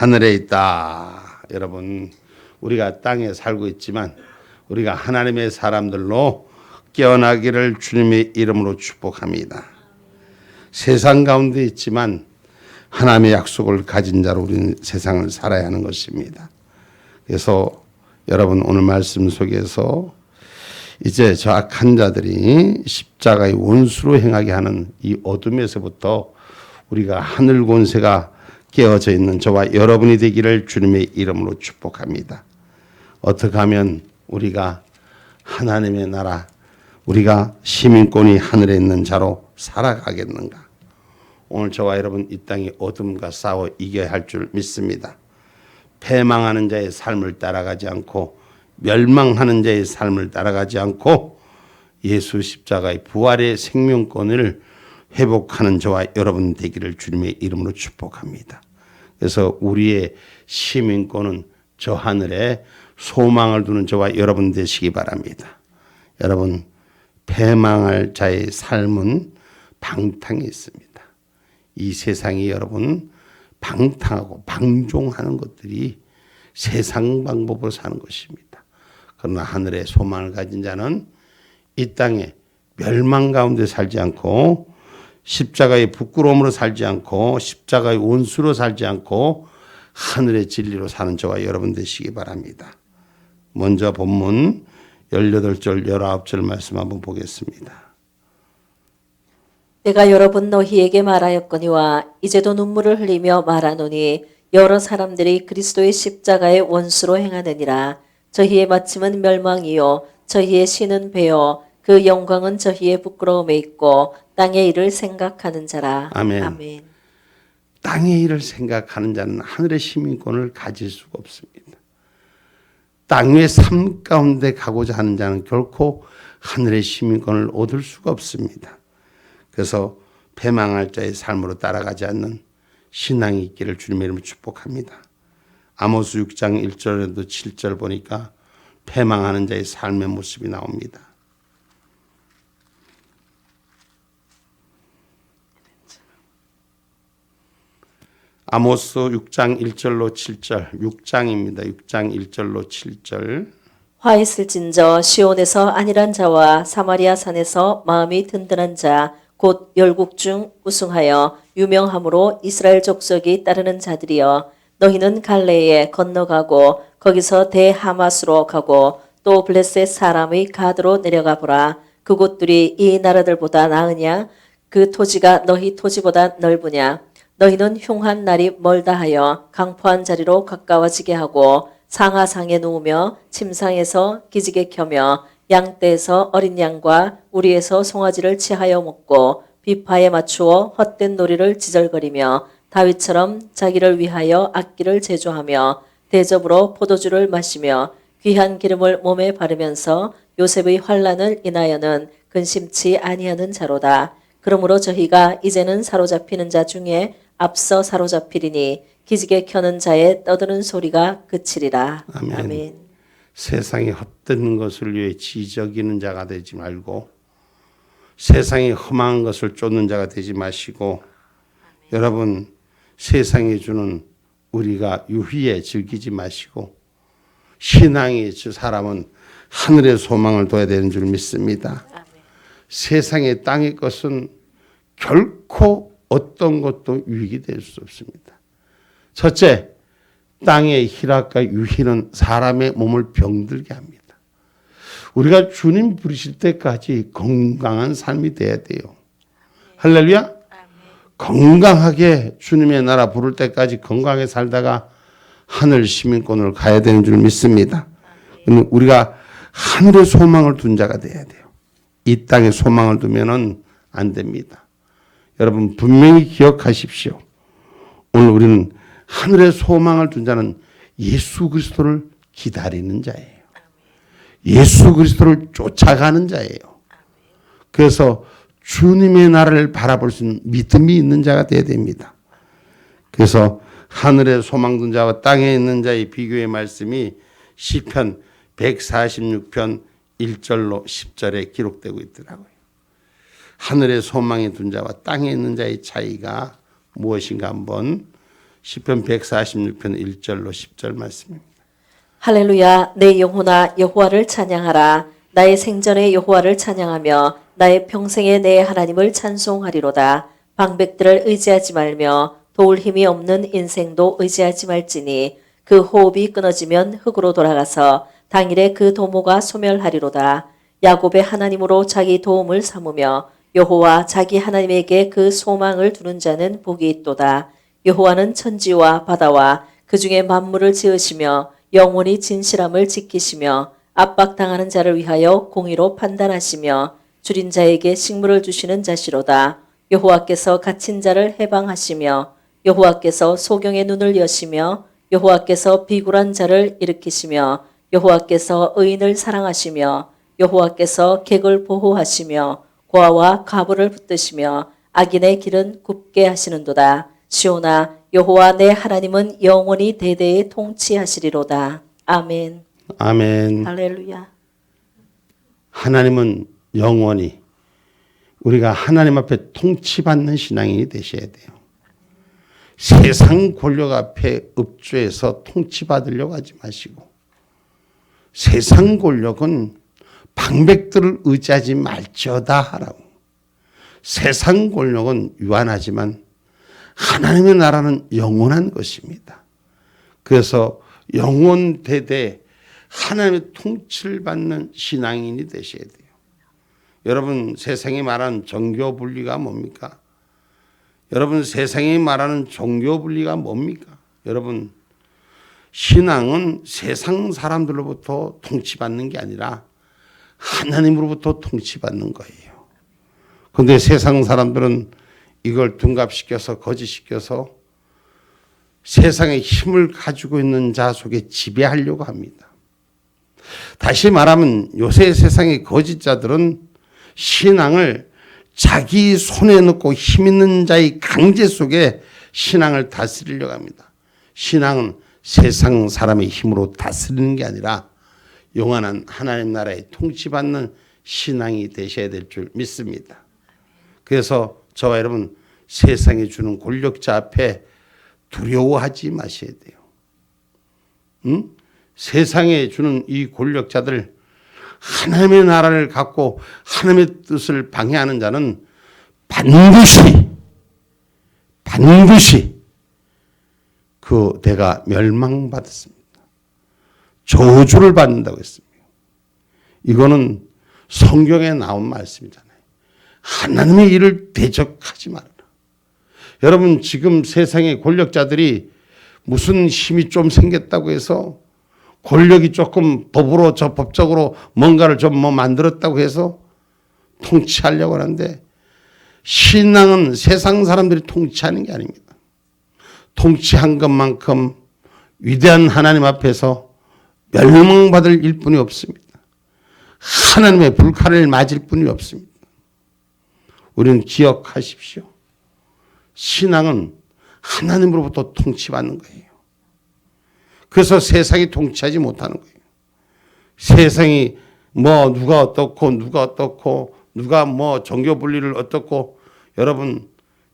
하늘에 있다. 여러분, 우리가 땅에 살고 있지만 우리가 하나님의 사람들로 깨어나기를 주님의 이름으로 축복합니다. 세상 가운데 있지만 하나님의 약속을 가진 자로 우리는 세상을 살아야 하는 것입니다. 그래서 여러분, 오늘 말씀 속에서 이제 저 악한 자들이 십자가의 원수로 행하게 하는 이 어둠에서부터 우리가 하늘 권세가 깨어져 있는 저와 여러분이 되기를 주님의 이름으로 축복합니다. 어떻게 하면 우리가 하나님의 나라, 우리가 시민권이 하늘에 있는 자로 살아가겠는가? 오늘 저와 여러분 이 땅의 어둠과 싸워 이겨야 할 줄 믿습니다. 패망하는 자의 삶을 따라가지 않고 멸망하는 자의 삶을 따라가지 않고 예수 십자가의 부활의 생명권을 회복하는 저와 여러분 되기를 주님의 이름으로 축복합니다. 그래서 우리의 시민권은 저 하늘에 소망을 두는 저와 여러분 되시기 바랍니다. 여러분, 패망할 자의 삶은 방탕에 있습니다. 이 세상이 여러분 방탕하고 방종하는 것들이 세상 방법으로 사는 것입니다. 그러나 하늘의 소망을 가진 자는 이 땅에 멸망 가운데 살지 않고 십자가의 부끄러움으로 살지 않고 십자가의 원수로 살지 않고 하늘의 진리로 사는 저와 여러분 되시기 바랍니다. 먼저 본문 18절 19절 말씀 한번 보겠습니다. 내가 여러 번 너희에게 말하였거니와 이제도 눈물을 흘리며 말하노니 여러 사람들이 그리스도의 십자가의 원수로 행하느니라. 저희의 마침은 멸망이요 저희의 신은 배요 그 영광은 저희의 부끄러움에 있고 땅의 일을 생각하는 자라. 아멘. 아멘. 땅의 일을 생각하는 자는 하늘의 시민권을 가질 수가 없습니다. 땅의 삶 가운데 가고자 하는 자는 결코 하늘의 시민권을 얻을 수가 없습니다. 그래서 패망할 자의 삶으로 따라가지 않는 신앙이 있기를 주님의 이름으로 축복합니다. 아모스 6장 1절에도 7절 보니까 패망하는 자의 삶의 모습이 나옵니다. 아모스 6장 1절로 7절, 6장입니다. 6장 1절로 7절. 화 있을진저 시온에서 안일한 자와 사마리아 산에서 마음이 든든한 자 곧 열국 중 우승하여 유명함으로 이스라엘 족속이 따르는 자들이여 너희는 갈레에 건너가고 거기서 대하마스로 가고 또 블레셋 사람의 가드로 내려가 보라. 그곳들이 이 나라들보다 나으냐? 그 토지가 너희 토지보다 넓으냐? 너희는 흉한 날이 멀다 하여 강포한 자리로 가까워지게 하고 상하상에 누우며 침상에서 기지개 켜며 양떼에서 어린 양과 우리에서 송아지를 취하여 먹고 비파에 맞추어 헛된 놀이를 지절거리며 다윗처럼 자기를 위하여 악기를 제조하며 대접으로 포도주를 마시며 귀한 기름을 몸에 바르면서 요셉의 환난을 인하여는 근심치 아니하는 자로다. 그러므로 저희가 이제는 사로잡히는 자 중에 앞서 사로잡히리니 기지개 켜는 자의 떠드는 소리가 그치리라. 아멘. 아멘. 세상에 헛되는 것을 위해 지저귀는 자가 되지 말고 세상에 험한 것을 쫓는 자가 되지 마시고 여러분 세상이 주는 우리가 유희에 즐기지 마시고 신앙의 주 사람은 하늘의 소망을 둬야 되는 줄 믿습니다. 세상의 땅의 것은 결코 어떤 것도 유익이 될 수 없습니다. 첫째, 땅의 희락과 유희는 사람의 몸을 병들게 합니다. 우리가 주님 부르실 때까지 건강한 삶이 돼야 돼요. 할렐루야. 건강하게 주님의 나라 부를 때까지 건강하게 살다가 하늘 시민권을 가야 되는 줄 믿습니다. 우리가 하늘의 소망을 둔 자가 돼야 돼요. 이 땅에 소망을 두면은 안 됩니다. 여러분 분명히 기억하십시오. 오늘 우리는 하늘의 소망을 둔 자는 예수 그리스도를 기다리는 자예요. 예수 그리스도를 쫓아가는 자예요. 그래서 주님의 나라를 바라볼 수 있는 믿음이 있는 자가 되어야 됩니다. 그래서 하늘의 소망 둔 자와 땅에 있는 자의 비교의 말씀이 시편 146편 1절로 10절에 기록되고 있더라고요. 하늘의 소망에 둔 자와 땅에 있는 자의 차이가 무엇인가 한번 시편 146편 1절로 10절 말씀입니다. 할렐루야. 내 영혼아 여호와를 찬양하라. 나의 생전에 여호와를 찬양하며 나의 평생에 내 하나님을 찬송하리로다. 방백들을 의지하지 말며 도울 힘이 없는 인생도 의지하지 말지니 그 호흡이 끊어지면 흙으로 돌아가서 당일에 그 도모가 소멸하리로다. 야곱의 하나님으로 자기 도움을 삼으며 여호와 자기 하나님에게 그 소망을 두는 자는 복이 있도다. 여호와는 천지와 바다와 그 중에 만물을 지으시며 영원히 진실함을 지키시며 압박당하는 자를 위하여 공의로 판단하시며 줄인 자에게 식물을 주시는 자시로다. 여호와께서 갇힌 자를 해방하시며 여호와께서 소경의 눈을 여시며 여호와께서 비굴한 자를 일으키시며 여호와께서 의인을 사랑하시며 여호와께서 객을 보호하시며 고아와 가부를 붙드시며 악인의 길은 굽게 하시는도다. 시온아 여호와 내 하나님은 영원히 대대에 통치하시리로다. 아멘. 아멘. 할렐루야. 하나님은 영원히 우리가 하나님 앞에 통치받는 신앙인이 되셔야 돼요. 세상 권력 앞에 읍주해서 통치받으려고 하지 마시고, 세상 권력은 방백들을 의지하지 말지어다 하라고. 세상 권력은 유한하지만 하나님의 나라는 영원한 것입니다. 그래서 영원 대대 하나님의 통치를 받는 신앙인이 되셔야 돼요. 여러분, 세상이 말하는 정교 분리가 뭡니까? 여러분, 세상이 말하는 종교 분리가 뭡니까? 여러분, 신앙은 세상 사람들로부터 통치받는 게 아니라 하나님으로부터 통치받는 거예요. 그런데 세상 사람들은 이걸 둔갑시켜서 거짓시켜서 세상의 힘을 가지고 있는 자 속에 지배하려고 합니다. 다시 말하면 요새 세상의 거짓자들은 신앙을 자기 손에 넣고 힘 있는 자의 강제 속에 신앙을 다스리려고 합니다. 신앙은 세상 사람의 힘으로 다스리는 게 아니라 영원한 하나님 나라에 통치받는 신앙이 되셔야 될 줄 믿습니다. 그래서 저와 여러분, 세상이 주는 권력자 앞에 두려워하지 마셔야 돼요. 응? 세상에 주는 이 권력자들, 하나님의 나라를 갖고 하나님의 뜻을 방해하는 자는 반드시 그 대가 멸망받았습니다. 저주를 받는다고 했습니다. 이거는 성경에 나온 말씀이잖아요. 하나님의 일을 대적하지 말아라. 여러분, 지금 세상의 권력자들이 무슨 힘이 좀 생겼다고 해서, 권력이 조금 법으로 법적으로 뭔가를 좀 만들었다고 해서 통치하려고 하는데, 신앙은 세상 사람들이 통치하는 게 아닙니다. 통치한 것만큼 위대한 하나님 앞에서 멸망받을 일뿐이 없습니다. 하나님의 불칼을 맞을 뿐이 없습니다. 우리는 기억하십시오. 신앙은 하나님으로부터 통치받는 거예요. 그래서 세상이 통치하지 못하는 거예요. 세상이 뭐 누가 어떻고 누가 뭐 종교 분리를 어떻고, 여러분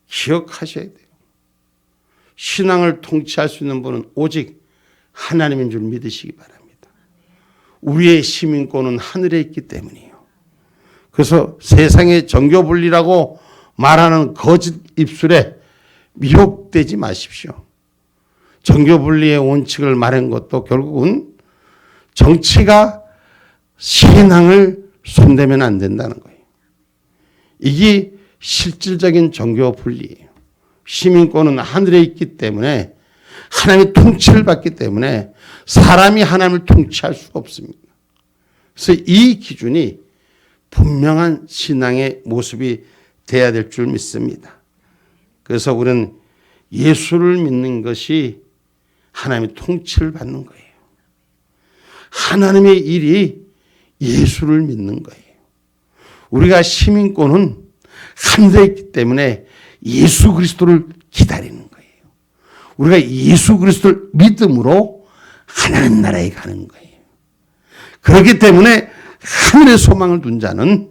기억하셔야 돼요. 신앙을 통치할 수 있는 분은 오직 하나님인 줄 믿으시기 바랍니다. 우리의 시민권은 하늘에 있기 때문이에요. 그래서 세상의 종교 분리라고 말하는 거짓 입술에 미혹되지 마십시오. 종교 분리의 원칙을 말한 것도 결국은 정치가 신앙을 손대면 안 된다는 거예요. 이게 실질적인 종교 분리예요. 시민권은 하늘에 있기 때문에, 하나님의 통치를 받기 때문에 사람이 하나님을 통치할 수가 없습니다. 그래서 이 기준이 분명한 신앙의 모습이 돼야 될 줄 믿습니다. 그래서 우리는 예수를 믿는 것이 하나님의 통치를 받는 거예요. 하나님의 일이 예수를 믿는 거예요. 우리가 시민권은 하늘에 있기 때문에 예수 그리스도를 기다리는 거예요. 우리가 예수 그리스도를 믿음으로 하나님 나라에 가는 거예요. 그렇기 때문에 하늘의 소망을 둔 자는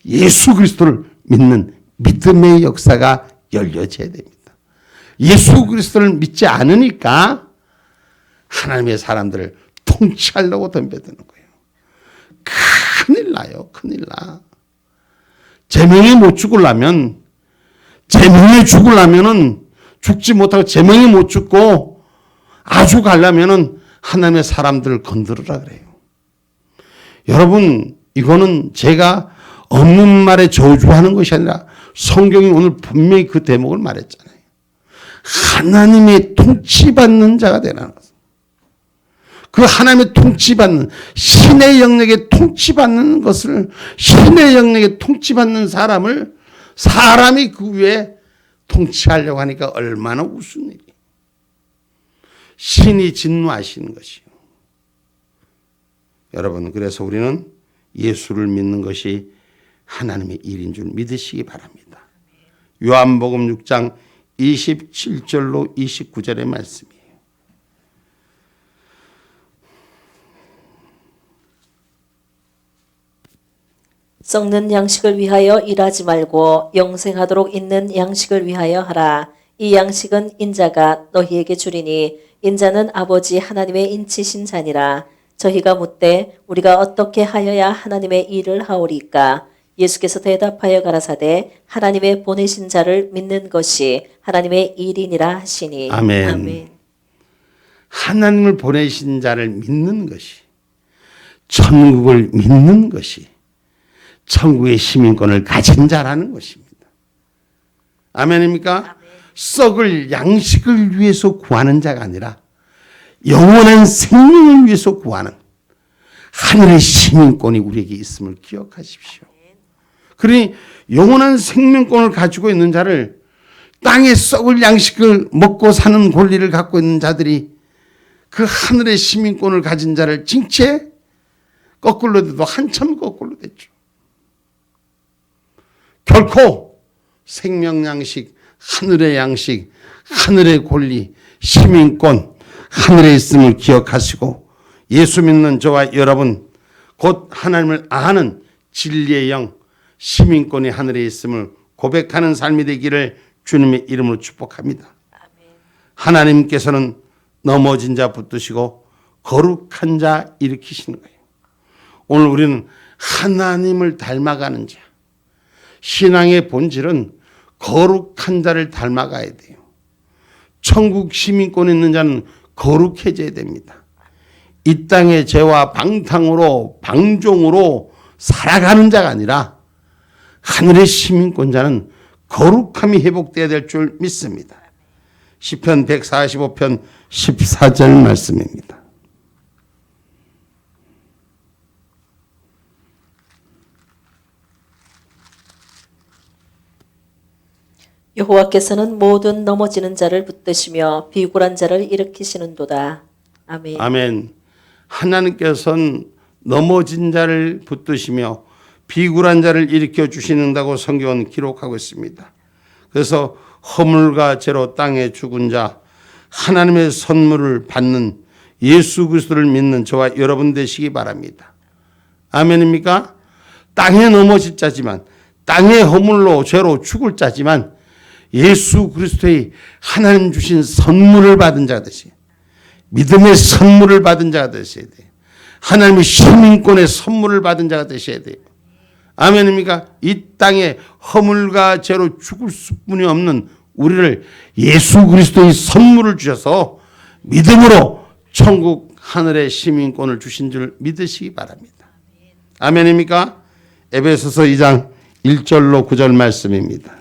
예수 그리스도를 믿는 믿음의 역사가 열려져야 됩니다. 예수 그리스도를 믿지 않으니까 하나님의 사람들을 통치하려고 덤벼드는 거예요. 큰일 나요. 큰일 나. 제명에 못 죽으려면, 제명에 죽으려면은 죽지 못하고 제명에 못 죽고 아주 가려면은 하나님의 사람들을 건드리라 그래요. 여러분, 이거는 제가 없는 말에 저주하는 것이 아니라 성경이 오늘 분명히 그 대목을 말했잖아요. 하나님의 통치받는 자가 되라는 것. 그 하나님의 통치받는, 신의 영역에 통치받는 것을, 신의 영역에 통치받는 사람이 그 위에 통치하려고 하니까 얼마나 우스운 일이에요. 신이 진노하시는 것이요. 여러분, 그래서 우리는 예수를 믿는 것이 하나님의 일인 줄 믿으시기 바랍니다. 요한복음 6장 27절로 29절의 말씀이에요. 썩는 양식을 위하여 일하지 말고 영생하도록 있는 양식을 위하여 하라. 이 양식은 인자가 너희에게 주리니 인자는 아버지 하나님의 인치신 자니라. 저희가 묻되 우리가 어떻게 하여야 하나님의 일을 하오리까? 예수께서 대답하여 가라사대 하나님의 보내신 자를 믿는 것이 하나님의 일이니라 하시니. 아멘. 아멘. 하나님을 보내신 자를 믿는 것이, 천국을 믿는 것이 천국의 시민권을 가진 자라는 것입니다. 아멘입니까? 아멘. 썩을 양식을 위해서 구하는 자가 아니라 영원한 생명을 위해서 구하는 하늘의 시민권이 우리에게 있음을 기억하십시오. 그러니 영원한 생명권을 가지고 있는 자를, 땅에 썩을 양식을 먹고 사는 권리를 갖고 있는 자들이 그 하늘의 시민권을 가진 자를 징체 거꾸로 돼도 한참 거꾸로 됐죠. 결코 생명 양식, 하늘의 양식, 하늘의 권리, 시민권, 하늘에 있음을 기억하시고 예수 믿는 저와 여러분, 곧 하나님을 아는 진리의 영, 시민권이 하늘에 있음을 고백하는 삶이 되기를 주님의 이름으로 축복합니다. 하나님께서는 넘어진 자 붙드시고 거룩한 자 일으키시는 거예요. 오늘 우리는 하나님을 닮아가는 자, 신앙의 본질은 거룩한 자를 닮아가야 돼요. 천국 시민권에 있는 자는 거룩해져야 됩니다. 이 땅의 죄와 방탕으로 방종으로 살아가는 자가 아니라 하늘의 시민권자는 거룩함이 회복되어야 될 줄 믿습니다. 시편 145편 14절 말씀입니다. 여호와께서는 모든 넘어지는 자를 붙드시며 비굴한 자를 일으키시는도다. 아멘. 아멘. 하나님께서는 넘어진 자를 붙드시며 비굴한 자를 일으켜 주시는다고 성경은 기록하고 있습니다. 그래서 허물과 죄로 땅에 죽은 자, 하나님의 선물을 받는 예수 그리스도를 믿는 저와 여러분 되시기 바랍니다. 아멘입니까? 땅에 넘어질 자지만, 땅의 허물로 죄로 죽을 자지만 예수 그리스도의 하나님 주신 선물을 받은 자가 되세요. 믿음의 선물을 받은 자가 되셔야 돼요. 하나님의 시민권의 선물을 받은 자가 되셔야 돼요. 아멘입니까? 이 땅에 허물과 죄로 죽을 수뿐이 없는 우리를 예수 그리스도의 선물을 주셔서 믿음으로 천국 하늘의 시민권을 주신 줄 믿으시기 바랍니다. 아멘입니까? 에베소서 2장 1절로 9절 말씀입니다.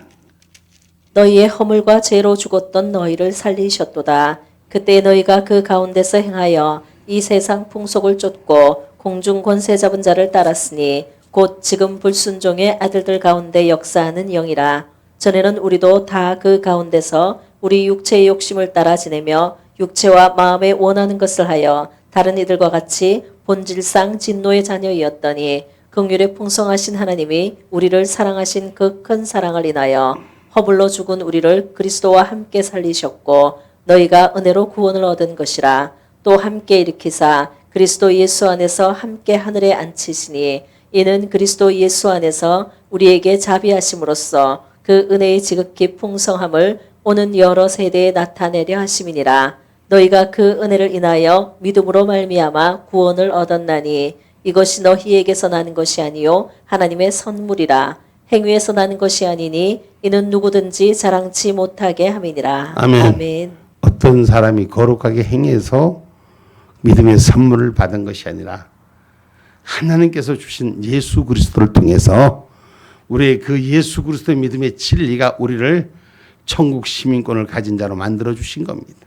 너희의 허물과 죄로 죽었던 너희를 살리셨도다. 그때 너희가 그 가운데서 행하여 이 세상 풍속을 쫓고 공중 권세 잡은 자를 따랐으니 곧 지금 불순종의 아들들 가운데 역사하는 영이라. 전에는 우리도 다 그 가운데서 우리 육체의 욕심을 따라 지내며 육체와 마음에 원하는 것을 하여 다른 이들과 같이 본질상 진노의 자녀이었더니 긍휼에 풍성하신 하나님이 우리를 사랑하신 그 큰 사랑을 인하여 허물로 죽은 우리를 그리스도와 함께 살리셨고 너희가 은혜로 구원을 얻은 것이라. 또 함께 일으키사 그리스도 예수 안에서 함께 하늘에 앉히시니 이는 그리스도 예수 안에서 우리에게 자비하심으로써 그 은혜의 지극히 풍성함을 오는 여러 세대에 나타내려 하심이니라. 너희가 그 은혜를 인하여 믿음으로 말미암아 구원을 얻었나니 이것이 너희에게서 나는 것이 아니요 하나님의 선물이라. 행위에서 나는 것이 아니니 이는 누구든지 자랑치 못하게 함이니라. 아멘. 어떤 사람이 거룩하게 행해서 믿음의 선물을 받은 것이 아니라 하나님께서 주신 예수 그리스도를 통해서 우리의 그 예수 그리스도의 믿음의 진리가 우리를 천국 시민권을 가진 자로 만들어 주신 겁니다.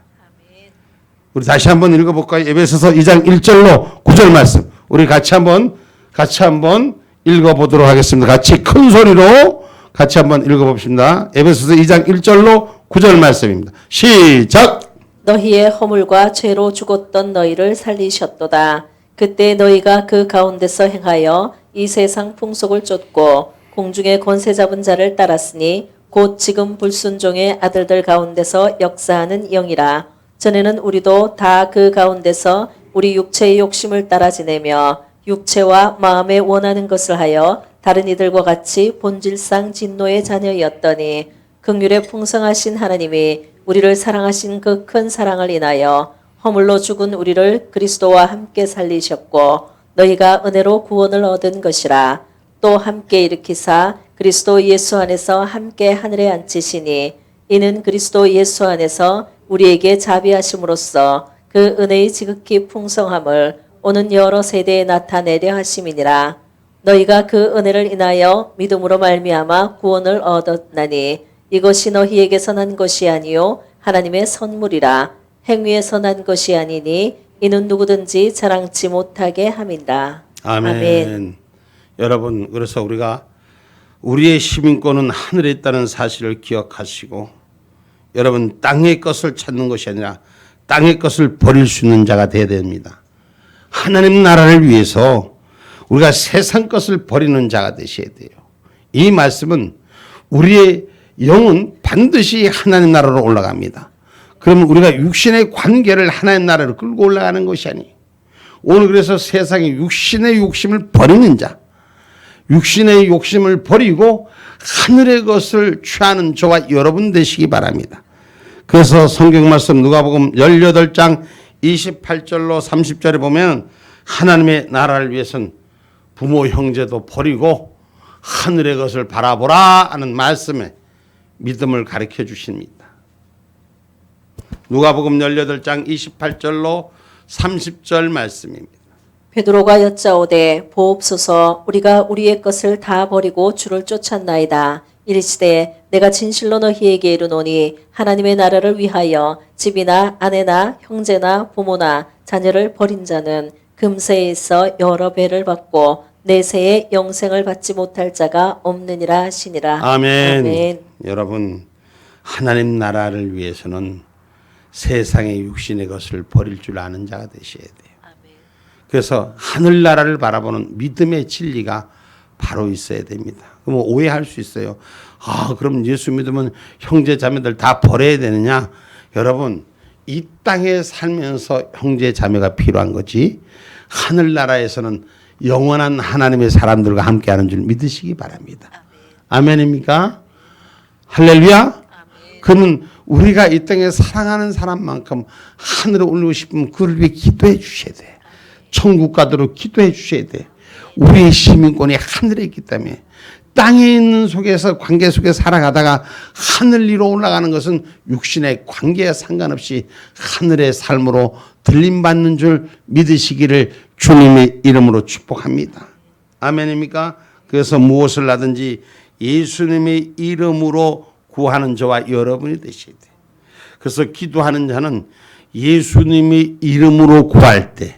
우리 다시 한번 읽어볼까요? 에베소서 2장 1절로 9절 말씀. 우리 같이 한번 읽어보도록 하겠습니다. 같이 큰 소리로 같이 한번 읽어봅시다. 에베소서 2장 1절로 9절 말씀입니다. 시작! 너희의 허물과 죄로 죽었던 너희를 살리셨도다. 그때 너희가 그 가운데서 행하여 이 세상 풍속을 쫓고 공중의 권세 잡은 자를 따랐으니 곧 지금 불순종의 아들들 가운데서 역사하는 영이라. 전에는 우리도 다 그 가운데서 우리 육체의 욕심을 따라 지내며 육체와 마음에 원하는 것을 하여 다른 이들과 같이 본질상 진노의 자녀였더니 긍휼에 풍성하신 하나님이 우리를 사랑하신 그 큰 사랑을 인하여 허물로 죽은 우리를 그리스도와 함께 살리셨고 너희가 은혜로 구원을 얻은 것이라. 또 함께 일으키사 그리스도 예수 안에서 함께 하늘에 앉히시니 이는 그리스도 예수 안에서 우리에게 자비하심으로써 그 은혜의 지극히 풍성함을 오는 여러 세대에 나타내려 하심이니라. 너희가 그 은혜를 인하여 믿음으로 말미암아 구원을 얻었나니 이것이 너희에게서 난 것이 아니요 하나님의 선물이라. 행위에서 난 것이 아니니 이는 누구든지 자랑치 못하게 함이라. 아멘. 여러분, 그래서 우리가 우리의 시민권은 하늘에 있다는 사실을 기억하시고 여러분, 땅의 것을 찾는 것이 아니라 땅의 것을 버릴 수 있는 자가 되어야 됩니다. 하나님 나라를 위해서 우리가 세상 것을 버리는 자가 되셔야 돼요. 이 말씀은 우리의 영은 반드시 하나님 나라로 올라갑니다. 그러면 우리가 육신의 관계를 하나님 나라로 끌고 올라가는 것이 아니에요. 오늘 그래서 세상에 육신의 욕심을 버리는 자, 육신의 욕심을 버리고 하늘의 것을 취하는 저와 여러분 되시기 바랍니다. 그래서 성경 말씀 누가복음 18장 28절로 30절에 보면 하나님의 나라를 위해서는 부모 형제도 버리고 하늘의 것을 바라보라 하는 말씀에 믿음을 가르쳐 주십니다. 누가복음 18장 28절로 30절 말씀입니다. 베드로가 여짜오되 보옵소서 우리가 우리의 것을 다 버리고 주를 쫓았나이다. 이르시되 내가 진실로 너희에게 이르노니 하나님의 나라를 위하여 집이나 아내나 형제나 부모나 자녀를 버린 자는 금세에 있어 여러 배를 받고 내세에 영생을 받지 못할 자가 없느니라 하시니라. 아멘. 아멘. 여러분, 하나님 나라를 위해서는 세상의 육신의 것을 버릴 줄 아는 자가 되셔야 돼요. 그래서 하늘나라를 바라보는 믿음의 진리가 바로 있어야 됩니다. 그럼 오해할 수 있어요. 그럼 예수 믿으면 형제 자매들 다 버려야 되느냐? 여러분, 이 땅에 살면서 형제 자매가 필요한 거지 하늘나라에서는 영원한 하나님의 사람들과 함께하는 줄 믿으시기 바랍니다. 아멘입니까? 할렐루야? 그러면 우리가 이 땅에 사랑하는 사람만큼 하늘에 올리고 싶으면 그를 위해 기도해 주셔야 돼. 천국 가도록 기도해 주셔야 돼. 우리의 시민권이 하늘에 있기 때문에 땅에 있는 속에서 관계 속에 살아가다가 하늘 위로 올라가는 것은 육신의 관계와 상관없이 하늘의 삶으로 들림받는 줄 믿으시기를 주님의 이름으로 축복합니다. 아멘입니까? 그래서 무엇을 하든지 예수님의 이름으로 구하는 저와 여러분이 되셔야 돼요. 그래서 기도하는 자는 예수님의 이름으로 구할 때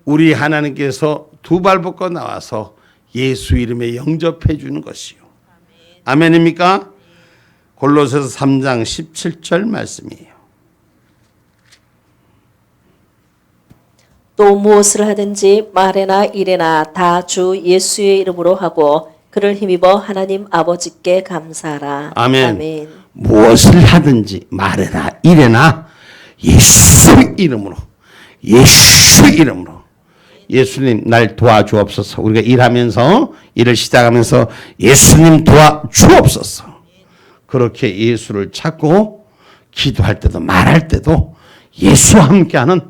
우리 하나님께서 두 발 벗고 나와서 예수 이름에 영접해 주는 것이요. 아멘입니까? 골로새서 3장 17절 말씀이에요. 또 무엇을 하든지 말에나 일에나 다 주 예수의 이름으로 하고 그를 힘입어 하나님 아버지께 감사하라. 아멘. 아멘. 무엇을 하든지 말에나 일에나 예수 이름으로, 예수 이름으로. 예수님 날 도와주옵소서. 우리가 일하면서 일을 시작하면서 예수님 도와주옵소서. 그렇게 예수를 찾고 기도할 때도 말할 때도 예수와 함께하는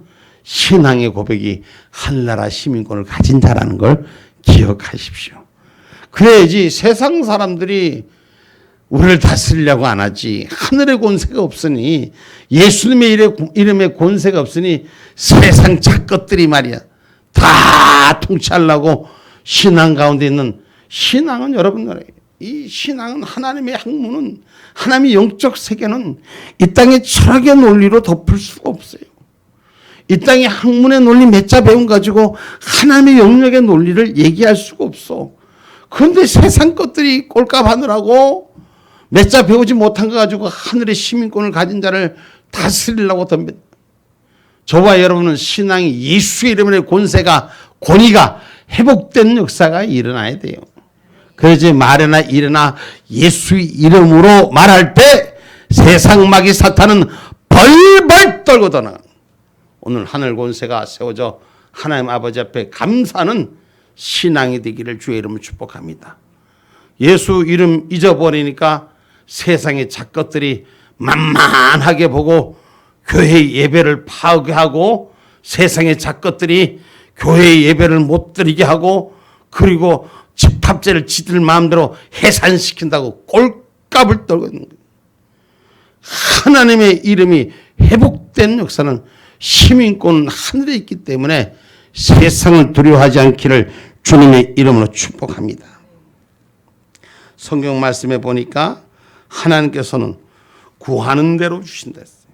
신앙의 고백이 하늘나라 시민권을 가진 자라는 걸 기억하십시오. 그래야지 세상 사람들이 우리를 다스리려고 안 하지. 하늘의 권세가 없으니, 예수님의 이름에 권세가 없으니 세상 작것들이 말이야 다 통치하려고 신앙 가운데 있는, 신앙은 여러분들, 이 신앙은 하나님의 학문은, 하나님의 영적 세계는 이 땅의 철학의 논리로 덮을 수가 없어요. 이 땅의 학문의 논리 몇 자 배움 가지고 하나님의 영역의 논리를 얘기할 수가 없어. 그런데 세상 것들이 꼴값 하느라고 몇 자 배우지 못한 거 가지고 하늘의 시민권을 가진 자를 다스리려고 덤벼. 저와 여러분은 신앙이 예수의 이름의 권위가 회복된 역사가 일어나야 돼요. 그래야지 말이나 일이나 예수의 이름으로 말할 때 세상 마귀 사탄은 벌벌 떨고 떠나가. 오늘 하늘 권세가 세워져 하나님 아버지 앞에 감사하는 신앙이 되기를 주의 이름으로 축복합니다. 예수 이름 잊어버리니까 세상의 작것들이 만만하게 보고 교회 예배를 파괴하고, 세상의 작것들이 교회 예배를 못 드리게 하고, 그리고 집합제를 지들 마음대로 해산시킨다고 꼴값을 떨고 있는 거예요. 하나님의 이름이 회복된 역사는 시민권은 하늘에 있기 때문에 세상을 두려워하지 않기를 주님의 이름으로 축복합니다. 성경 말씀에 보니까 하나님께서는 구하는 대로 주신다 했어요.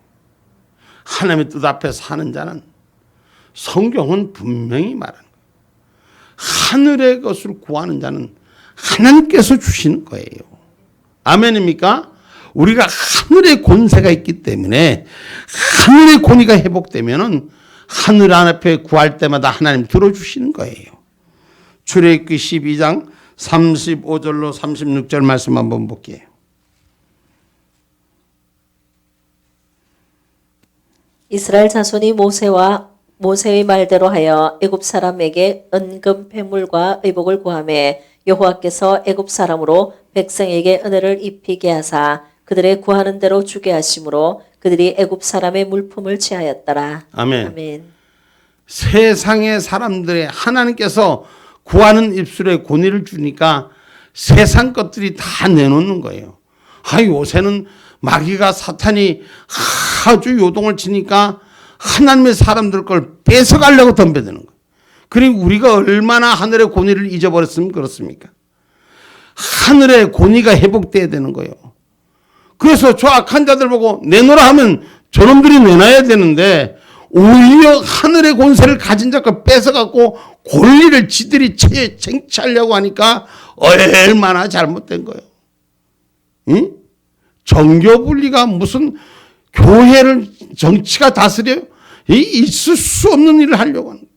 하나님의 뜻 앞에 사는 자는, 성경은 분명히 말하는 거예요. 하늘의 것을 구하는 자는 하나님께서 주시는 거예요. 아멘입니까? 우리가 하늘의 권세가 있기 때문에, 하늘의 권위가 회복되면은 하늘 앞에 구할 때마다 하나님 들어주시는 거예요. 출애굽기 12장 35절로 36절 말씀 한번 볼게요. 이스라엘 자손이 모세의 말대로 하여 애굽 사람에게 은금 패물과 의복을 구하매 여호와께서 애굽 사람으로 백성에게 은혜를 입히게 하사 그들의 구하는 대로 주게 하심으로 그들이 애굽 사람의 물품을 취하였더라. 아멘. 아멘. 세상의 사람들의 하나님께서 구하는 입술에 권위를 주니까 세상 것들이 다 내놓는 거예요. 요새는 마귀가 사탄이 아주 요동을 치니까 하나님의 사람들 걸 뺏어가려고 덤벼드는 거예요. 그리고 우리가 얼마나 하늘의 권위를 잊어버렸으면 그렇습니까? 하늘의 권위가 회복돼야 되는 거예요. 그래서 저 악한 자들 보고 내놓으라 하면 저놈들이 내놔야 되는데, 오히려 하늘의 권세를 가진 자가 뺏어갖고 권리를 지들이 쟁취하려고 하니까 얼마나 잘못된 거예요. 응? 정교분리가 무슨 교회를 정치가 다스려요? 있을 수 없는 일을 하려고 하는 거예요.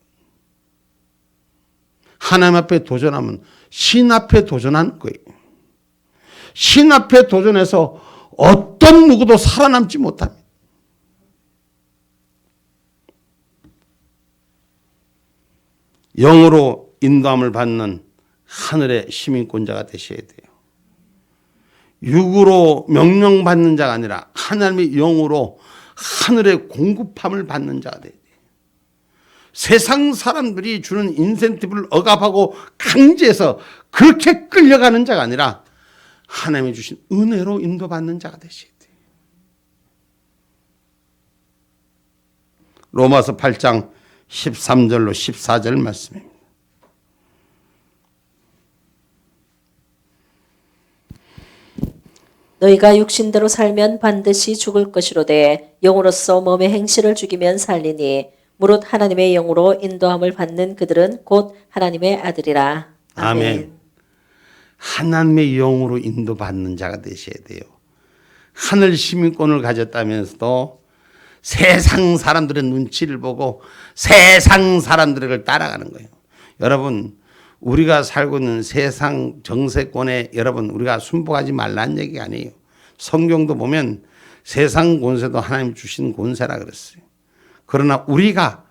하나님 앞에 도전하면 신 앞에 도전하는 거예요. 신 앞에 도전해서 어떤 누구도 살아남지 못합니다. 영으로 인도함을 받는 하늘의 시민권자가 되셔야 돼요. 육으로 명령받는 자가 아니라 하나님의 영으로 하늘의 공급함을 받는 자가 돼야 돼요. 세상 사람들이 주는 인센티브를 억압하고 강제해서 그렇게 끌려가는 자가 아니라 하나님이 주신 은혜로 인도받는 자가 되셔야 돼요. 로마서 8장 13절로 14절 말씀입니다. 너희가 육신대로 살면 반드시 죽을 것이로되 영으로서 몸의 행실을 죽이면 살리니 무릇 하나님의 영으로 인도함을 받는 그들은 곧 하나님의 아들이라. 아멘. 하나님의 영으로 인도받는 자가 되셔야 돼요. 하늘 시민권을 가졌다면서도 세상 사람들의 눈치를 보고 세상 사람들을 따라가는 거예요. 여러분, 우리가 살고 있는 세상 정세권에 여러분 우리가 순복하지 말라는 얘기가 아니에요. 성경도 보면 세상 권세도 하나님 주신 권세라 그랬어요. 그러나 우리가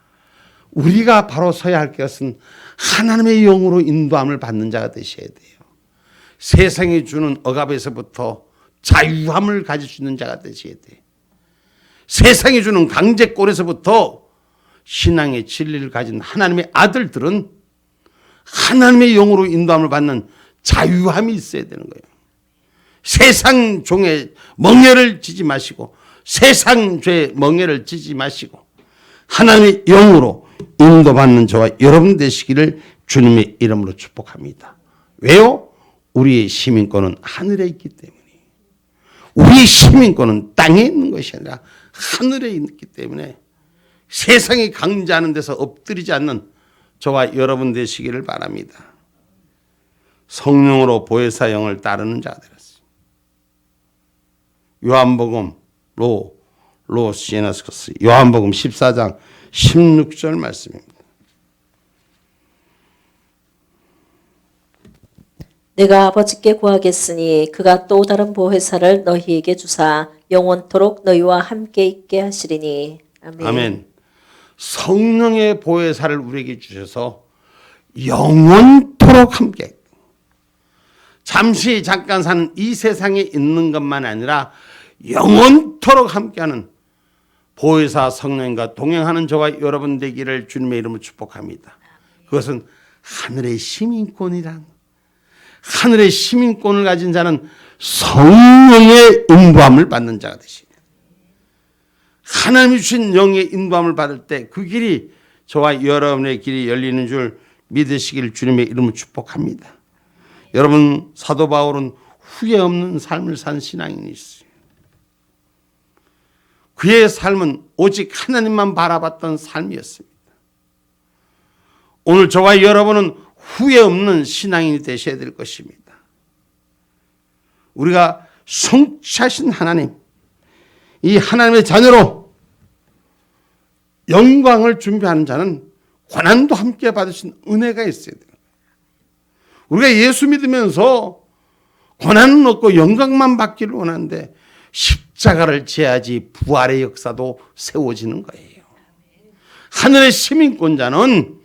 바로 서야 할 것은 하나님의 영으로 인도함을 받는 자가 되셔야 돼요. 세상이 주는 억압에서부터 자유함을 가질 수 있는 자가 되셔야 돼요. 세상이 주는 강제골에서부터 신앙의 진리를 가진 하나님의 아들들은 하나님의 영으로 인도함을 받는 자유함이 있어야 되는 거예요. 세상 종의 멍에를 지지 마시고 세상 죄의 멍에를 지지 마시고 하나님의 영으로 인도받는 저와 여러분 되시기를 주님의 이름으로 축복합니다. 왜요? 우리의 시민권은 하늘에 있기 때문에. 우리의 시민권은 땅에 있는 것이 아니라 하늘에 있기 때문에 세상이 강제하는 데서 엎드리지 않는 저와 여러분 되시기를 바랍니다. 성령으로 보혜사형을 따르는 자가 되었습니다. 요한복음 로시에나스커스 요한복음 14장 16절 말씀입니다. 내가 아버지께 구하겠으니 그가 또 다른 보혜사를 너희에게 주사 영원토록 너희와 함께 있게 하시리니. 아멘. 아멘. 성령의 보혜사를 우리에게 주셔서 영원토록 함께, 잠시 잠깐 사는 이 세상에 있는 것만 아니라 영원토록 함께하는 보혜사 성령과 동행하는 저와 여러분 되기를 주님의 이름으로 축복합니다. 그것은 하늘의 시민권이란, 하늘의 시민권을 가진 자는 성령의 인도함을 받는 자가 되십니다. 하나님이 주신 영의 인도함을 받을 때 그 길이 저와 여러분의 길이 열리는 줄 믿으시길 주님의 이름으로 축복합니다. 여러분, 사도 바울은 후회 없는 삶을 산 신앙인이 있어요. 그의 삶은 오직 하나님만 바라봤던 삶이었습니다. 오늘 저와 여러분은 후회 없는 신앙인이 되셔야 될 것입니다. 우리가 성취하신 하나님, 이 하나님의 자녀로 영광을 준비하는 자는 고난도 함께 받으신 은혜가 있어야 돼요. 우리가 예수 믿으면서 고난은 없고 영광만 받기를 원하는데 십자가를 지어야지 부활의 역사도 세워지는 거예요. 하늘의 시민권자는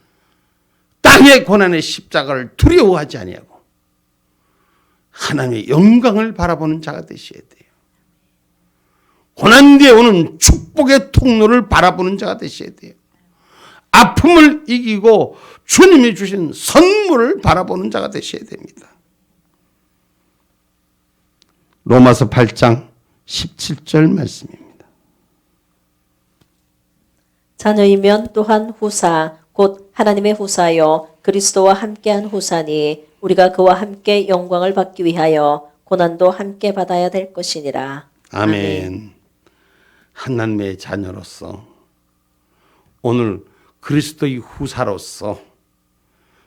땅의 고난의 십자가를 두려워하지 아니하고 하나님의 영광을 바라보는 자가 되셔야 돼요. 고난 뒤에 오는 축복의 통로를 바라보는 자가 되셔야 돼요. 아픔을 이기고 주님이 주신 선물을 바라보는 자가 되셔야 됩니다. 로마서 8장 17절 말씀입니다. 자녀이면 또한 후사 곧 하나님의 후사요 그리스도와 함께한 후사니 우리가 그와 함께 영광을 받기 위하여 고난도 함께 받아야 될 것이니라. 아멘. 하나님의 자녀로서 오늘 그리스도의 후사로서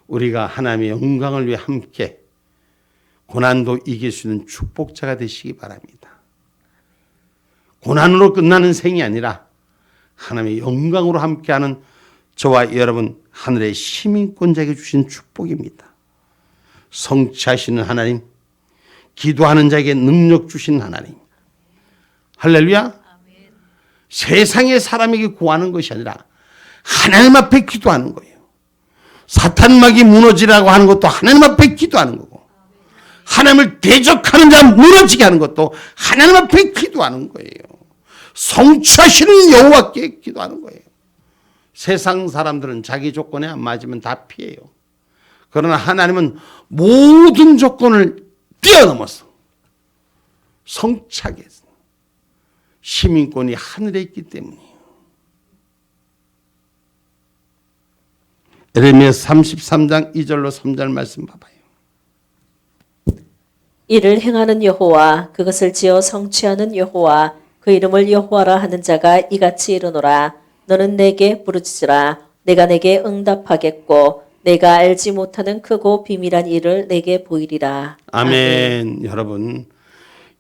우리가 하나님의 영광을 위해 함께 고난도 이길 수 있는 축복자가 되시기 바랍니다. 고난으로 끝나는 생이 아니라 하나님의 영광으로 함께하는 저와 여러분 하늘의 시민권자에게 주신 축복입니다. 성취하시는 하나님, 기도하는 자에게 능력 주신 하나님. 할렐루야. 세상의 사람에게 구하는 것이 아니라 하나님 앞에 기도하는 거예요. 사탄막이 무너지라고 하는 것도 하나님 앞에 기도하는 거고 하나님을 대적하는 자 무너지게 하는 것도 하나님 앞에 기도하는 거예요. 성취하시는 여호와께 기도하는 거예요. 세상 사람들은 자기 조건에 안 맞으면 다 피해요. 그러나 하나님은 모든 조건을 뛰어넘어서 성취하게 했어요. 시민권이 하늘에 있기 때문이에요. 에레미야 33장 2절로 3절 말씀 봐봐요. 이를 행하는 여호와 그것을 지어 성취하는 여호와 그 이름을 여호와라 하는 자가 이같이 이르노라. 너는 내게 부르짖으라. 내가 내게 응답하겠고 내가 알지 못하는 크고 비밀한 일을 내게 보이리라. 아멘. 여러분,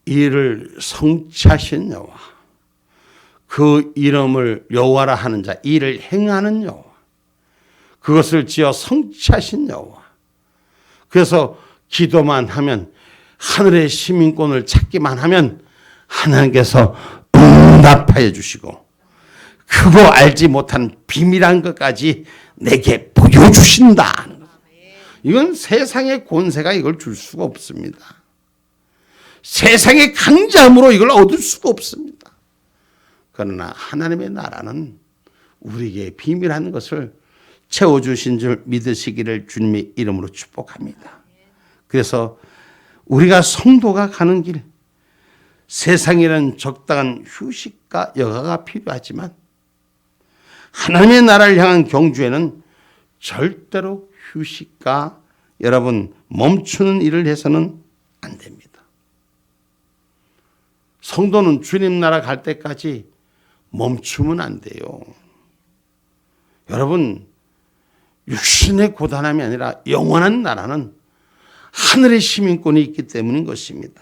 이를 성취하신 여호와, 그 이름을 여호와라 하는 자, 이를 행하는 여호와, 그것을 지어 성취하신 여호와. 그래서 기도만 하면, 하늘의 시민권을 찾기만 하면 하나님께서 응답하여 주시고 크고 알지 못한 비밀한 것까지 내게 보여주신다. 이건 세상의 권세가 이걸 줄 수가 없습니다. 세상의 강자함으로 이걸 얻을 수가 없습니다. 그러나 하나님의 나라는 우리에게 비밀한 것을 채워주신 줄 믿으시기를 주님의 이름으로 축복합니다. 그래서 우리가 성도가 가는 길, 세상에는 적당한 휴식과 여가가 필요하지만 하나님의 나라를 향한 경주에는 절대로 휴식과 여러분 멈추는 일을 해서는 안 됩니다. 성도는 주님 나라 갈 때까지 멈추면 안 돼요. 여러분, 육신의 고단함이 아니라 영원한 나라는 하늘의 시민권이 있기 때문인 것입니다.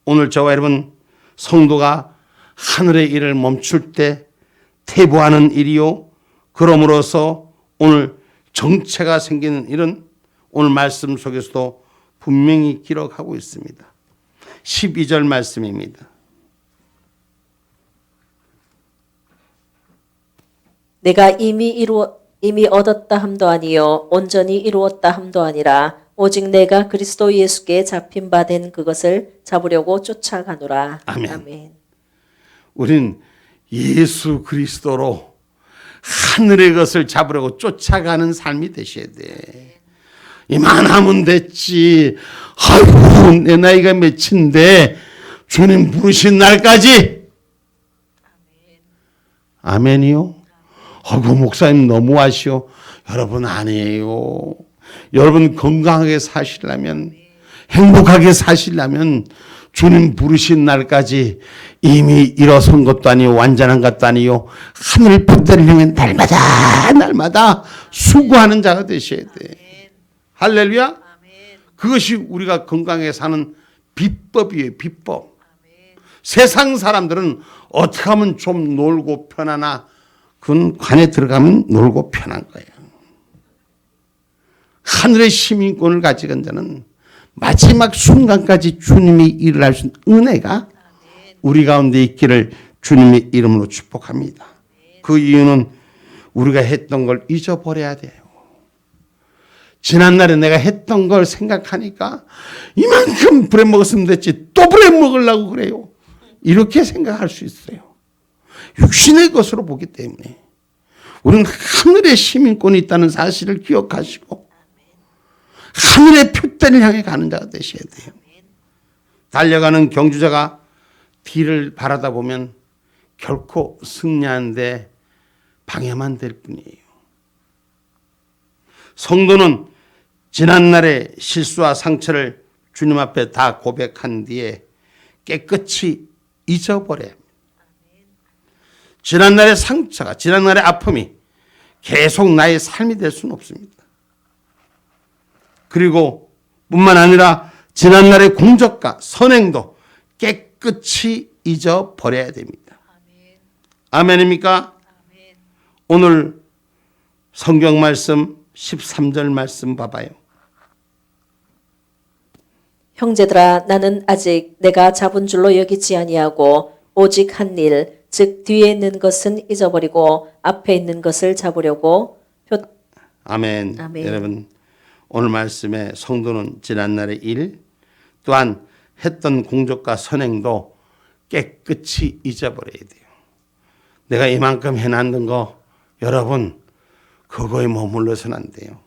오늘 저와 여러분 성도가 하늘의 일을 멈출 때 퇴보하는 일이요, 그럼으로써 오늘 정체가 생기는 일은 오늘 말씀 속에서도 분명히 기록하고 있습니다. 12절 말씀입니다. 내가 이미 얻었다 함도 아니요 온전히 이루었다 함도 아니라 오직 내가 그리스도 예수께 잡힌 바 된 그것을 잡으려고 쫓아가노라. 아멘. 아멘. 우린 예수 그리스도로 하늘의 것을 잡으려고 쫓아가는 삶이 되셔야 돼. 이만하면 됐지. 아이고 내 나이가 몇인데 주님 부르신 날까지. 아멘이요. 아이고 목사님 너무하시오. 여러분 아니에요. 여러분 건강하게 사시려면, 행복하게 사시려면 주님 부르신 날까지 이미 일어선 것도 아니요 완전한 것도 아니요 하늘 푸대를 향해 날마다 수고하는 자가 되셔야 돼. 할렐루야. 그것이 우리가 건강하게 사는 비법이에요. 비법. 세상 사람들은 어떻게 하면 좀 놀고 편하나, 그건 관에 들어가면 놀고 편한 거예요. 하늘의 시민권을 가진 자는 마지막 순간까지 주님이 일을 할 수 있는 은혜가 우리 가운데 있기를 주님의 이름으로 축복합니다. 그 이유는 우리가 했던 걸 잊어버려야 돼요. 지난날에 내가 했던 걸 생각하니까 이만큼 브레 먹었으면 됐지 또 브레 먹으려고 그래요. 이렇게 생각할 수 있어요. 육신의 것으로 보기 때문에 우리는 하늘의 시민권이 있다는 사실을 기억하시고 하늘의 표대를 향해 가는 자가 되셔야 돼요. 달려가는 경주자가 뒤를 바라다 보면 결코 승리하는데 방해만 될 뿐이에요. 성도는 지난날의 실수와 상처를 주님 앞에 다 고백한 뒤에 깨끗이 잊어버려야 합니다. 지난날의 상처가, 지난날의 아픔이 계속 나의 삶이 될 수는 없습니다. 그리고 뿐만 아니라 지난날의 공적과 선행도 깨끗이 잊어버려야 됩니다. 아멘입니까? 오늘 성경 말씀 13절 말씀 봐봐요. 형제들아 나는 아직 내가 잡은 줄로 여기지 아니하고 오직 한 일, 즉 뒤에 있는 것은 잊어버리고 앞에 있는 것을 잡으려고 아멘. 아멘. 여러분 오늘 말씀에 성도는 지난날의 일 또한 했던 공적과 선행도 깨끗이 잊어버려야 돼요. 내가 이만큼 해놨는 거 여러분 그거에 머물러서는 안 돼요.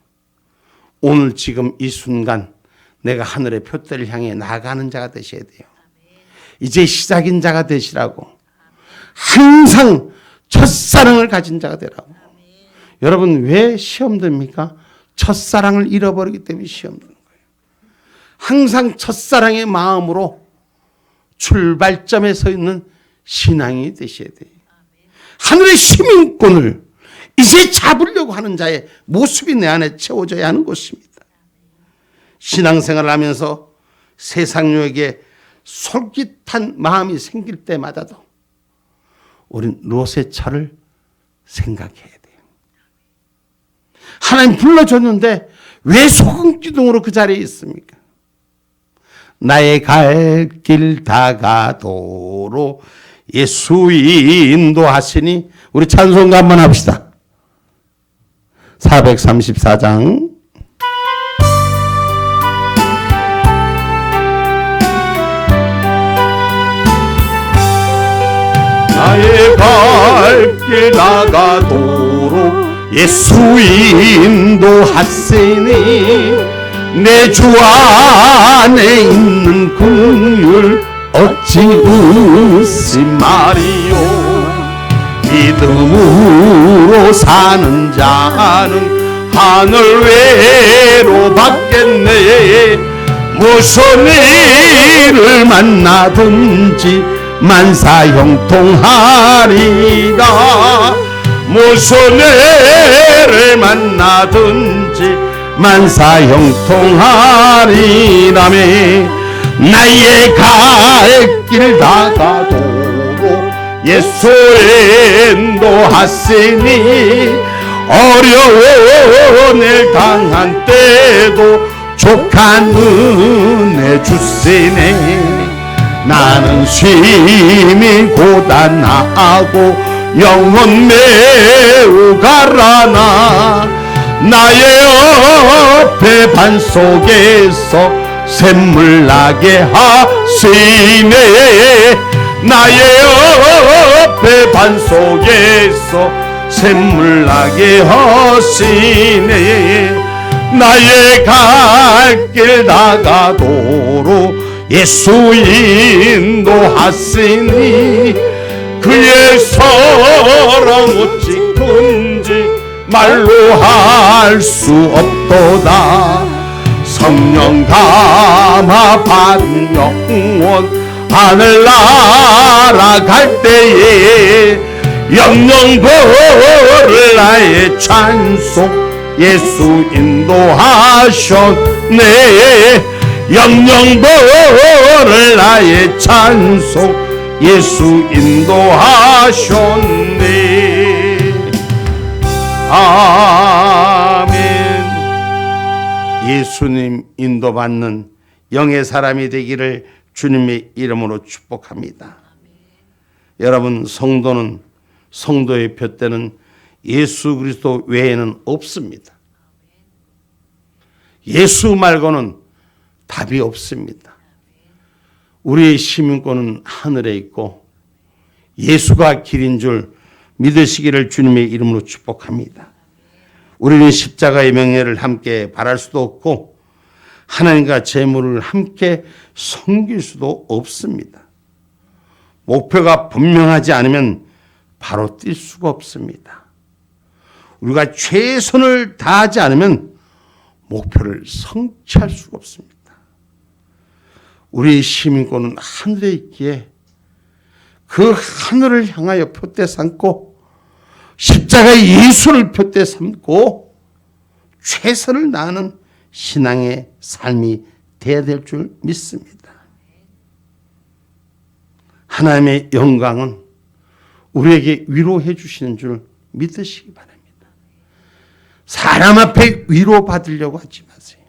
오늘 지금 이 순간 내가 하늘의 표대를 향해 나가는 자가 되셔야 돼요. 이제 시작인 자가 되시라고. 항상 첫사랑을 가진 자가 되라고. 여러분 왜 시험 듭니까? 첫사랑을 잃어버리기 때문에 시험 드는 거예요. 항상 첫사랑의 마음으로 출발점에 서 있는 신앙이 되셔야 돼요. 하늘의 시민권을 이제 잡으려고 하는 자의 모습이 내 안에 채워져야 하는 것입니다. 신앙생활을 하면서 세상욕에 솔깃한 마음이 생길 때마다도 우린 롯의 차를 생각해야 돼요. 하나님 불러줬는데 왜 소금기둥으로 그 자리에 있습니까? 나의 갈 길 다가도로 예수 인도하시니 우리 찬송가 한번 합시다. 434장 나의 갈 길 나가도록 예수 인도하시니 내 주 안에 있는 긍휼 어찌 의심하리요. 믿음으로 사는 자는 하늘 외로 받겠네. 무슨 일을 만나든지 만사형통하리라. 무슨 일을 만나든지 만사형통하리라며 나의 갈 길 다가도록 예수 인도하시니 어려운 일 당한 때도 족한 은혜 주시네. 나는 심히 고단하고 영혼 매우 가라나 나의 옆에 반속에서 샘물 나게 하시네. 나의 옆에 반속에서 샘물 나게 하시네. 나의 갈 길 나가도록 예수 인도하시니 그의 사랑 어찌 큰지 말로 할 수 없도다. 성령 감화 받은 영혼 하늘 날아갈 때에 영영 부를 나의 찬송 예수 인도하셨네. 영영 부를 나의 찬송 예수 인도하셨네. 아멘. 예수님 인도받는 영의 사람이 되기를 주님의 이름으로 축복합니다. 여러분, 성도는 성도의 푯대는 예수 그리스도 외에는 없습니다. 예수 말고는 답이 없습니다. 우리의 시민권은 하늘에 있고 예수가 길인 줄 믿으시기를 주님의 이름으로 축복합니다. 우리는 십자가의 명예를 함께 바랄 수도 없고 하나님과 재물을 함께 섬길 수도 없습니다. 목표가 분명하지 않으면 바로 뛸 수가 없습니다. 우리가 최선을 다하지 않으면 목표를 성취할 수가 없습니다. 우리의 시민권은 하늘에 있기에 그 하늘을 향하여 표대 삼고 십자가의 예수를 표대 삼고 최선을 다하는 신앙의 삶이 되어야 될 줄 믿습니다. 하나님의 영광은 우리에게 위로해 주시는 줄 믿으시기 바랍니다. 사람 앞에 위로받으려고 하지 마세요.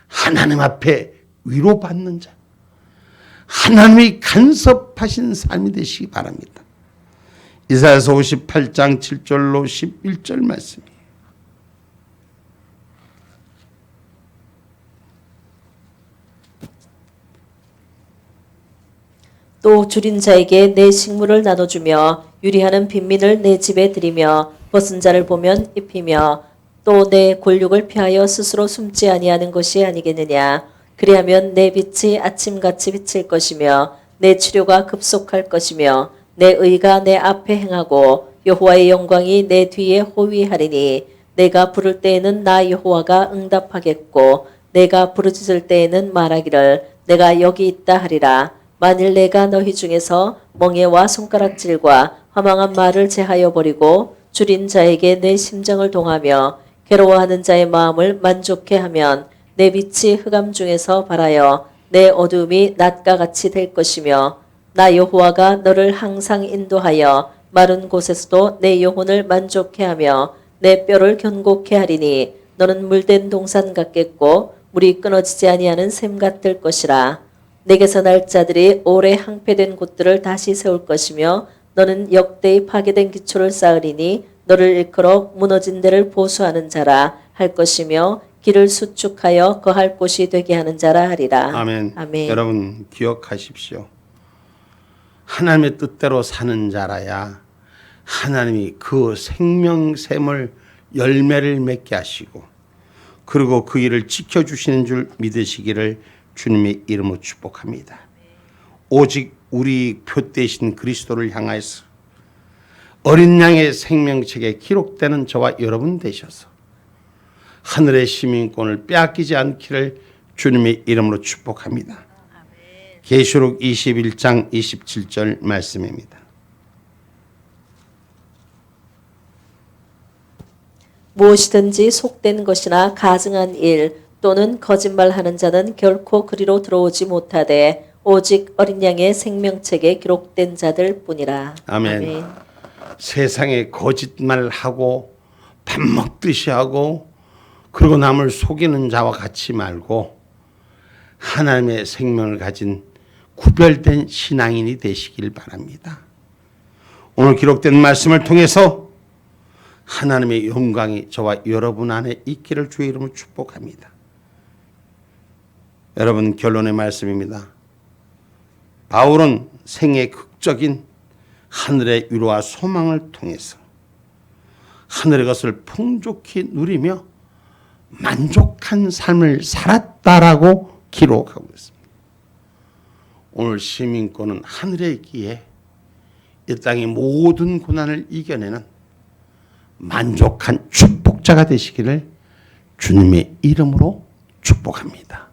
하나님 앞에 위로받는 자, 하나님이 간섭하신 삶이 되시기 바랍니다. 이사야서 58장 7절로 11절 말씀이에요. 또 줄인 자에게 내 식물을 나눠주며 유리하는 빈민을 내 집에 들이며 벗은 자를 보면 입히며 또 내 골육을 피하여 스스로 숨지 아니하는 것이 아니겠느냐. 그리하면 내 빛이 아침같이 비칠 것이며 내 치료가 급속할 것이며 내 의가 내 앞에 행하고 여호와의 영광이 내 뒤에 호위하리니 내가 부를 때에는 나 여호와가 응답하겠고 내가 부르짖을 때에는 말하기를 내가 여기 있다 하리라. 만일 내가 너희 중에서 멍에와 손가락질과 허망한 말을 제하여 버리고 줄인 자에게 내 심정을 동하며 괴로워하는 자의 마음을 만족해 하면 내 빛이 흑암 중에서 발하여 내 어두움이 낮과 같이 될 것이며 나 여호와가 너를 항상 인도하여 마른 곳에서도 내 영혼을 만족해 하며 내 뼈를 견고케 하리니 너는 물된 동산 같겠고 물이 끊어지지 아니하는 샘 같을 것이라. 내게서 날 자들이 오래 항폐된 곳들을 다시 세울 것이며 너는 역대의 파괴된 기초를 쌓으리니 너를 일컬어 무너진 데를 보수하는 자라 할 것이며 길을 수축하여 거할 곳이 되게 하는 자라 하리라. 아멘. 아멘. 여러분 기억하십시오. 하나님의 뜻대로 사는 자라야 하나님이 그 생명샘을 열매를 맺게 하시고 그리고 그 일을 지켜주시는 줄 믿으시기를 주님의 이름으로 축복합니다. 오직 우리 표 되신 그리스도를 향하여서 어린 양의 생명책에 기록되는 저와 여러분 되셔서 하늘의 시민권을 빼앗기지 않기를 주님의 이름으로 축복합니다. 계시록 21장 27절 말씀입니다. 무엇이든지 속된 것이나 가증한 일 또는 거짓말하는 자는 결코 그리로 들어오지 못하되 오직 어린 양의 생명책에 기록된 자들 뿐이라. 아멘. 세상에 거짓말하고 밥 먹듯이 하고 그리고 남을 속이는 자와 같이 말고 하나님의 생명을 가진 구별된 신앙인이 되시길 바랍니다. 오늘 기록된 말씀을 통해서 하나님의 영광이 저와 여러분 안에 있기를 주의 이름으로 축복합니다. 여러분, 결론의 말씀입니다. 바울은 생의 극적인 하늘의 위로와 소망을 통해서 하늘의 것을 풍족히 누리며 만족한 삶을 살았다라고 기록하고 있습니다. 오늘 시민권은 하늘에 있기에 이 땅의 모든 고난을 이겨내는 만족한 축복자가 되시기를 주님의 이름으로 축복합니다.